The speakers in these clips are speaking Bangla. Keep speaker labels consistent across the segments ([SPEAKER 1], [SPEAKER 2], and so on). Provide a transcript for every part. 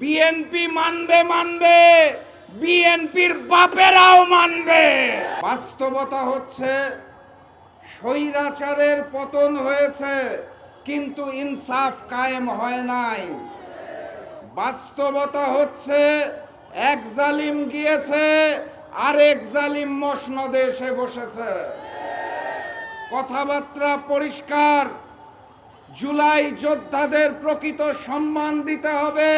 [SPEAKER 1] বিএনপি মানবে মানবে, বিএনপির বাপেরাও মানবে। বাস্তবতা হচ্ছে স্বৈরাচারের পতন হয়েছে, কিন্তু ইনসাফ কায়েম হয় নাই। বাস্তবতা হচ্ছে এক জালিম গিয়েছে, আরেক জালিম মসনদে এসে বসেছে। কথাবার্তা পরিষ্কার, জুলাই যোদ্ধাদের প্রকৃত সম্মান দিতে হবে,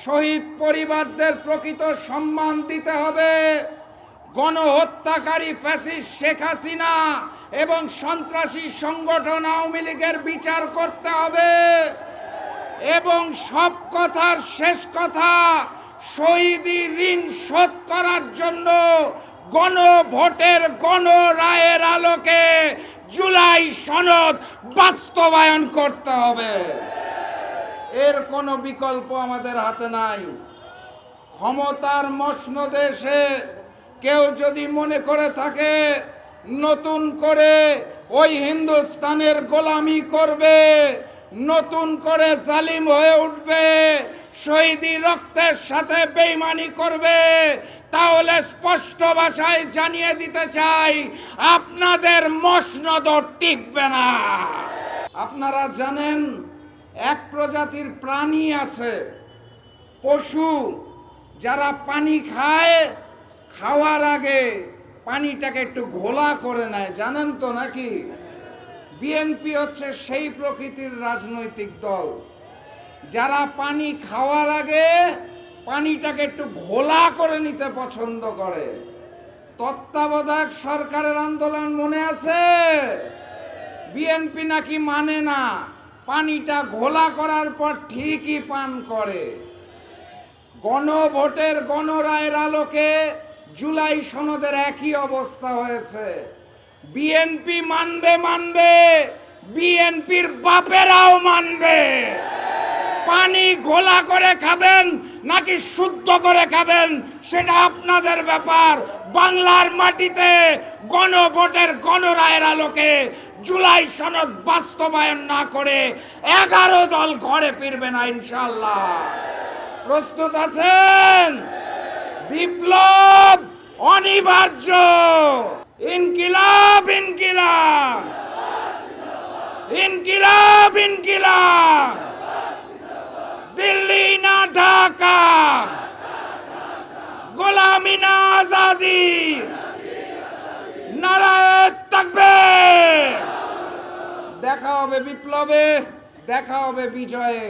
[SPEAKER 1] শহীদ পরিবারদের প্রকৃত সম্মান দিতে হবে, গণহত্যাকারী ফ্যাসিস্ট শেখ হাসিনা এবং সন্ত্রাসী সংগঠন আওয়ামী লীগের বিচার করতে হবে এবং সব কথার শেষ কথা, শহীদি ঋণ শোধ করার জন্য গণভোটের গণরায়ের আলোকে জুলাই সনদ বাস্তবায়ন করতে হবে। এর কোনো বিকল্প আমাদের হাতে নাই। ক্ষমতার মসনদে এসে কেউ যদি মনে করে থাকে নতুন করে ওই হিন্দুস্তানের গোলামি করবে, নতুন করে জালিম হয়ে উঠবে, শহীদি রক্তের সাথে বেঈমানি করবে, তাহলে স্পষ্ট ভাষায় জানিয়ে দিতে চাই, আপনাদের মসনদ টিকবে না। আপনারা জানেন এক প্রজাতির প্রাণী আছে, পশু, যারা পানি খায়, খাওয়ার আগে পানিটাকে একটু ঘোলা করে নেয়, জানেন তো নাকি? বিএনপি হচ্ছে সেই প্রকৃতির রাজনৈতিক দল যারা পানি খাওয়ার আগে পানিটাকে একটু ঘোলা করে নিতে পছন্দ করে। তত্ত্বাবধায়ক সরকারের আন্দোলন মনে আছে? বিএনপি নাকি মানে না, পানিটা ঘোলা করার পর ঠিকই পান করে। গণভোটের গণরায়ের আলোকে জুলাই সনদের একই অবস্থা হয়েছে। বিএনপি মানবে মানবে, বিএনপির বাপেরাও মানবে। পানি ঘোলা করে খাবেন নাকি শুদ্ধ করে খাবেন সেটা আপনাদের ব্যাপার। বাংলার মাটিতে গণভোটের গণরায়ের আলোকে জুলাই সনদ বাস্তবায়ন না করে 11 দল ঘরে ফিরবে না ইনশাআল্লাহ। প্রস্তুত আছেন? বিপ্লব অনিবার্য। ইনকিলাব ইনকিলাব, ইনকিলাব ইনকিলাব, দিল্লি না ঢাকা, গোলামি না আজাদি, নারায়ে তাকবীর। দেখা হবে বিপ্লবে, দেখা হবে বিজয়ে।